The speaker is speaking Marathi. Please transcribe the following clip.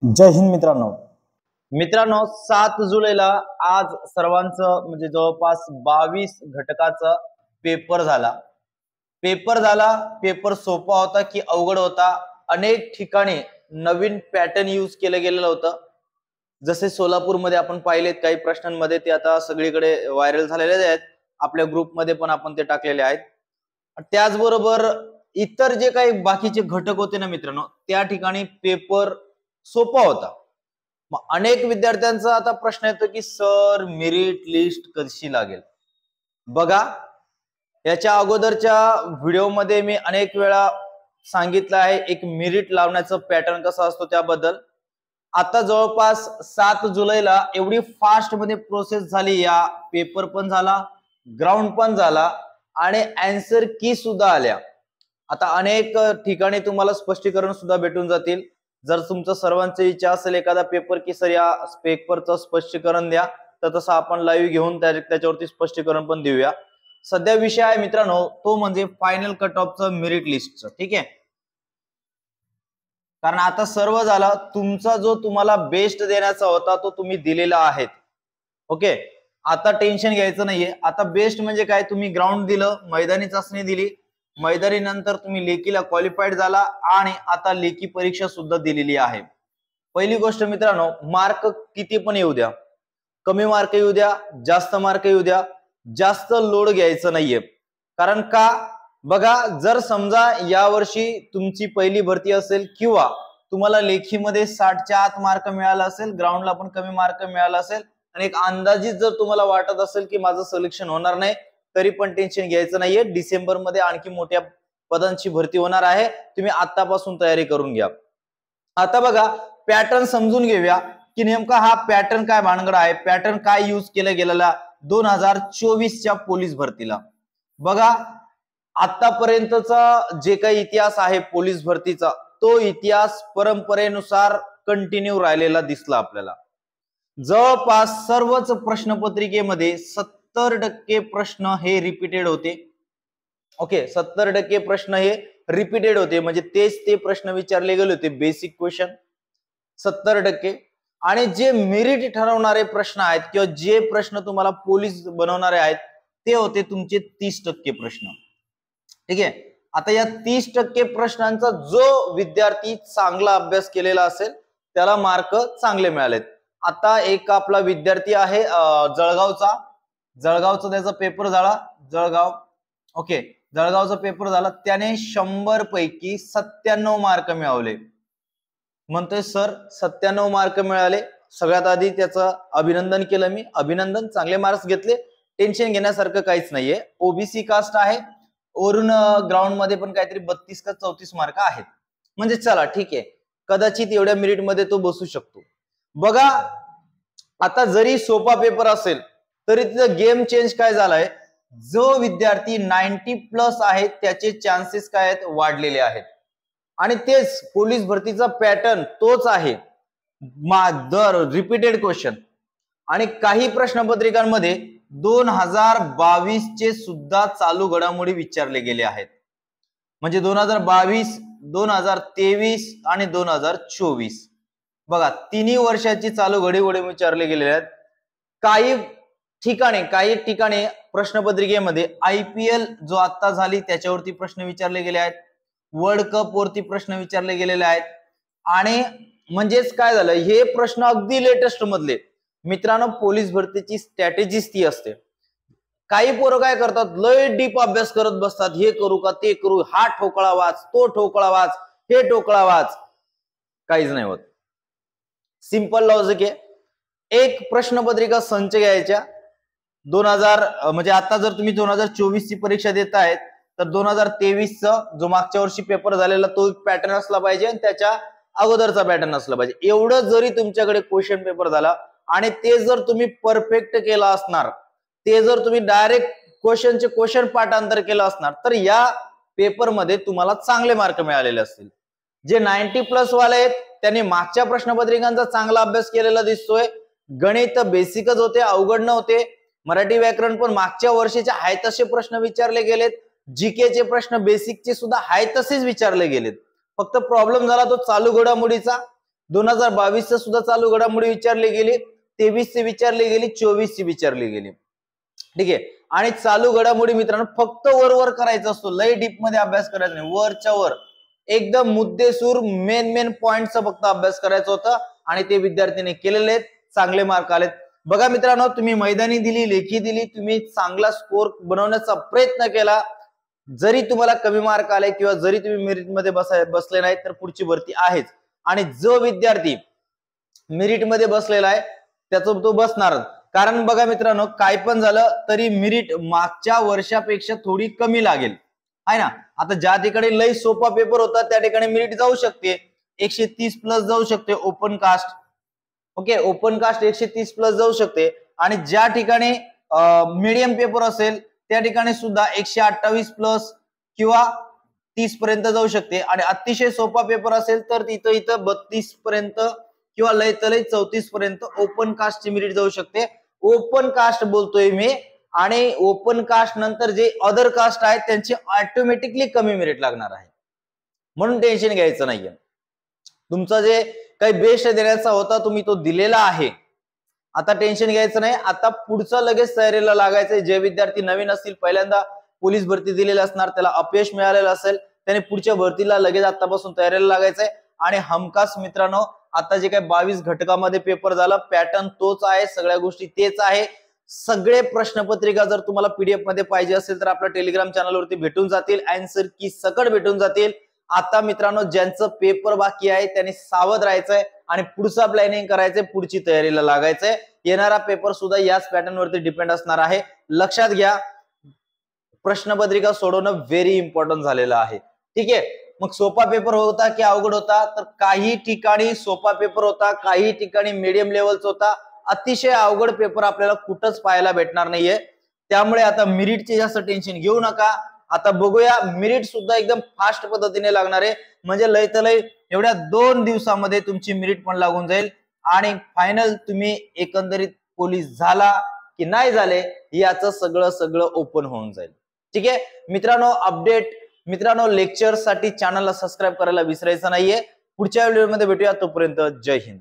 जय हिंद मित्रांनो. मित्रांनो 7 जुलैला आज सर्वांचं म्हणजे जवळपास 22 घटकाचा पेपर झाला. पेपर सोपा होता की अवघड होता? अनेक ठिकाणी नवीन पॅटर्न यूज केलं गेलेलं होतं. जसे सोलापूरमध्ये आपण पाहिलेत काही प्रश्नांमध्ये ते आता सगळीकडे व्हायरल झालेले आहेत. आपल्या ग्रुपमध्ये पण आपण ते टाकलेले आहेत. त्याचबरोबर इतर जे काही बाकीचे घटक होते ना मित्रांनो, त्या ठिकाणी पेपर सोपा होता. मग अनेक विद्यार्थ्यांचा आता प्रश्न येतो की सर मेरिट लिस्ट कशी लागेल? बघा, याच्या अगोदरच्या व्हिडिओमध्ये मी अनेक वेळा सांगितलं आहे एक मेरिट लावण्याचं पॅटर्न कसा असतो त्याबद्दल. आता जवळपास 7 जुलैला एवढी फास्ट मध्ये प्रोसेस झाली, या पेपर पण झाला, ग्राउंड पण झाला आणि आन्सर की सुद्धा आल्या. आता अनेक ठिकाणी तुम्हाला स्पष्टीकरण सुद्धा भेटून जातील. जर तुमचं सर्वांची इच्छा असेल एखादा पेपर की सर या पेपरचं स्पष्टीकरण द्या, तर तसं आपण लाईव्ह घेऊन त्याच्यावरती स्पष्टीकरण पण देऊया. सध्या विषय आहे मित्रांनो तो म्हणजे फायनल कट ऑफचं मेरिट लिस्टचं. ठीक आहे, कारण आता सर्व झालं, तुमचा जो तुम्हाला बेस्ट देण्याचा होता तो तुम्ही दिलेला आहे. ओके, आता टेन्शन घ्यायचं नाहीये. आता बेस्ट म्हणजे काय, तुम्ही ग्राउंड दिलं, मैदानी चाचणी दिली, मैदानी नंतर तुम्ही लेखीला क्वालिफाईड झाला आणि आता लेखी परीक्षा सुद्धा दिलेली आहे. पहिली गोष्ट मित्रांनो, मार्क किती पण येऊ द्या, कमी मार्क येऊ द्या, जास्त मार्क येऊ द्या, जास्त लोड घ्यायचं नाहीये. कारण का, बघा, जर समजा यावर्षी तुमची पहिली भरती असेल किंवा तुम्हाला लेखीमध्ये 60च्या आत मार्क मिळाला असेल, ग्राउंडला पण कमी मार्क मिळाला असेल आणि एक अंदाजित जर तुम्हाला वाटत असेल की माझं सिलेक्शन होणार नाही, तरी पण टेन्शन घ्यायचं नाहीये. डिसेंबर मध्ये आणखी मोठ्या पदांची भरती होणार आहे, तुम्ही आतापासून तयारी करून घ्या. आता बघा, पॅटर्न समजून घेऊया की नेमका हा पॅटर्न काय भानगड आहे, पॅटर्न काय यूज केला गेलेला 2024च्या पोलीस भरतीला. बघा, आतापर्यंतचा जे काही इतिहास आहे पोलीस भरतीचा, तो इतिहास परंपरेनुसार कंटिन्यू राहिलेला दिसला आपल्याला. जवळपास सर्वच प्रश्नपत्रिकेमध्ये 70% प्रश्न हे रिपीटेड होते. ओके, 70% प्रश्न हे रिपीटेड होते, म्हणजे तेच ते प्रश्न विचारले गेले होते, बेसिक क्वेश्चन 70%. आणि जे मेरिट ठरवणारे प्रश्न आहेत किंवा जे प्रश्न तुम्हाला पोलीस बनवणारे आहेत ते होते तुमचे 30% प्रश्न. ठीक आहे, आता या 30% प्रश्नांचा जो विद्यार्थी चांगला अभ्यास केलेला असेल त्याला मार्क चांगले मिळालेत. आता एक आपला विद्यार्थी आहे जळगावचा त्याचा पेपर झाला, ओके, जळगावचा पेपर झाला, त्याने 100 पैकी 97 मार्क मिळवले. म्हणतोय सर 97 मार्क मिळाले, सगळ्यात आधी त्याचं अभिनंदन केलं मी. अभिनंदन, चांगले मार्क्स घेतले, टेन्शन घेण्यासारखं काहीच नाहीये. ओबीसी कास्ट आहे, वरून ग्राउंड मध्ये पण काहीतरी 32 का 34 मार्क आहेत, म्हणजे चला ठीक आहे, कदाचित एवढ्या मेरिट मध्ये तो बसू शकतो. बघा, आता जरी सोपा पेपर असेल तरी तिथं गेम चेंज काय झालाय, जो विद्यार्थी 90+ आहे त्याचे चान्सेस काय आहेत, वाढलेले आहेत. आणि तेच पोलीस भरतीचा पॅटर्न तोच आहे, दर रिपीटेड क्वेश्चन. आणि काही प्रश्नपत्रिकांमध्ये 2022 चे सुद्धा चालू घडामोडी विचारले गेले आहेत, म्हणजे 2022, 2023 आणि 2024. बघा, तिन्ही वर्षाची चालू घडामोडी विचारले गेले आहेत. काही ठिकाणी प्रश्नपत्रिकेमध्ये IPL जो आता झाली त्याच्यावरती प्रश्न विचारले गेले आहेत, वर्ल्ड कप वरती प्रश्न विचारले गेलेले आहेत. आणि म्हणजेच काय झालं, हे प्रश्न अगदी लेटेस्ट मधले. मित्रांनो, पोलीस भरतीची स्ट्रॅटेजीच ती असते. काही पोरं काय करतात, लय डीप अभ्यास करत बसतात, हे करू का ते करू, हा ठोकळा वाच, तो ठोकळा वाच, हे ठोकळा वाच, काहीच नाही होत. सिंपल लॉजिक आहे. एक प्रश्नपत्रिका संच घ्यायच्या 2000, म्हणजे आता जर तुम्ही 2024 ची परीक्षा देत आहेत तर 2023 चा जो मागच्या वर्षी पेपर झालेला तो पॅटर्न असला पाहिजे आणि त्याच्या अगोदरचा पॅटर्न असला पाहिजे. एवढं जरी तुमच्याकडे क्वेश्चन पेपर झाला आणि ते जर तुम्ही परफेक्ट केला असणार, ते जर तुम्ही डायरेक्ट क्वेश्चन पाठांतर केलं असणार, तर या पेपरमध्ये तुम्हाला चांगले मार्क मिळालेले असतील. जे 90+ वाले आहेत त्यांनी मागच्या प्रश्नपत्रिकांचा चांगला अभ्यास केलेला दिसतोय. गणित बेसिकच होते, अवघड नव्हते. मराठी व्याकरण पण मागच्या वर्षीचे आहे तसे प्रश्न विचारले गेलेत. जीकेचे प्रश्न बेसिकचे सुद्धा आहे तसेच विचारले गेलेत. फक्त प्रॉब्लेम झाला तो चालू घडामोडीचा. 2022 सुद्धा चालू घडामोडी विचारली गेली, 23 ची विचारली गेली, 24 ची विचारली गेली. ठीक आहे. आणि चालू घडामोडी मित्रांनो फक्त वर करायचा असतो, लय डीप मध्ये अभ्यास करायचा नाही, वरच्या वर एकदम मुद्देसूर मेन पॉइंटचा फक्त अभ्यास करायचा होता आणि ते विद्यार्थ्यांनी केलेले आहेत, चांगले मार्क आलेत. बघा मित्रांनो, तुम्ही मैदानी दिली, लेखी दिली, तुम्ही चांगला स्कोर बनवण्याचा प्रयत्न केला, जरी तुम्हाला कमी मार्क आले किंवा जरी तुम्ही मेरिट मध्ये बसले नाही तर पुढची भरती आहेच. आणि जो विद्यार्थी मेरिट मध्ये बसलेला आहे त्याचा तो बसणारच. कारण बघा मित्रांनो, काय पण झालं तरी मेरिट मागच्या वर्षापेक्षा थोडी कमी लागेल, आहे ना. आता ज्या ठिकाणी लय सोपा पेपर होता त्या ठिकाणी मेरिट जाऊ शकते 130 प्लस जाऊ शकते open cast. Okay, open cast 130 plus जाऊ शकते. आणि ज्या ठिकाणी मीडियम पेपर असेल त्या ठिकाणी सुद्धा 128 प्लस किंवा 30 पर्यंत जाऊ शकते. आणि अतिशय सोपा पेपर असेल तर इथं 32 पर्यंत किंवा लय 34 पर्यंत ओपन कास्ट ची मेरिट जाऊ शकते. ओपन कास्ट बोलतोय मी, आणि ओपन कास्ट नंतर जे अदर कास्ट आहेत त्यांची ऑटोमॅटिकली कमी मेरिट लागणार आहे, म्हणून टेन्शन घ्यायचं नाहीये. तुमचा जे काही बेस्ट देण्याचा होता तुम्ही तो दिलेला आहे, आता टेन्शन घ्यायचं नाही. आता पुढचा लगेच तयारीला लागायचंय. जे विद्यार्थी नवीन असतील, पहिल्यांदा पोलीस भरती दिलेली असणार, त्याला अपयश मिळालेलं असेल, त्याने पुढच्या भरतीला लगेच आतापासून तयारीला लागायचंय. आणि हमखास मित्रांनो, आता जे काही 22 घटकामध्ये पेपर झाला, पॅटर्न तोच आहे, सगळ्या गोष्टी तेच आहे. सगळे प्रश्नपत्रिका जर तुम्हाला पीडीएफ मध्ये पाहिजे असेल तर आपल्या टेलिग्राम चॅनलवरती भेटून जातील, आन्सर की सकट भेटून जातील. आता मित्रांनो, ज्यांचं पेपर बाकी आहे त्यांनी सावध राहायचंय आणि पुढचा प्लॅनिंग करायचंय, पुढची तयारीला लागायचंय. येणारा पेपर सुद्धा याच पॅटर्न वरती डिपेंड असणार आहे, लक्षात घ्या. प्रश्नपत्रिका सोडवणं व्हेरी इम्पॉर्टंट झालेलं आहे. ठीक आहे. मग सोपा पेपर होता की अवघड होता, तर काही ठिकाणी सोपा पेपर होता, काही ठिकाणी मीडियम लेवलचा होता. अतिशय अवघड पेपर आपल्याला कुठंच पाहायला भेटणार नाहीये. त्यामुळे आता मेरिटचे जास्त टेन्शन घेऊ नका. आता बघूया, मेरिट सुद्धा एकदम फास्ट पद्धतीने लागणार आहे, म्हणजे लय तर लय एवढ्या 2 दिवसामध्ये तुमची मेरिट पण लागून जाईल आणि फायनल तुम्ही एकंदरीत पोलीस झाला की नाही झाले याचं सगळं ओपन होऊन जाईल. ठीक आहे मित्रांनो, अपडेट मित्रांनो, लेक्चर साठी चॅनलला सबस्क्राईब करायला विसरायचं नाहीये. पुढच्या व्हिडिओमध्ये भेटूया, तोपर्यंत जय हिंद.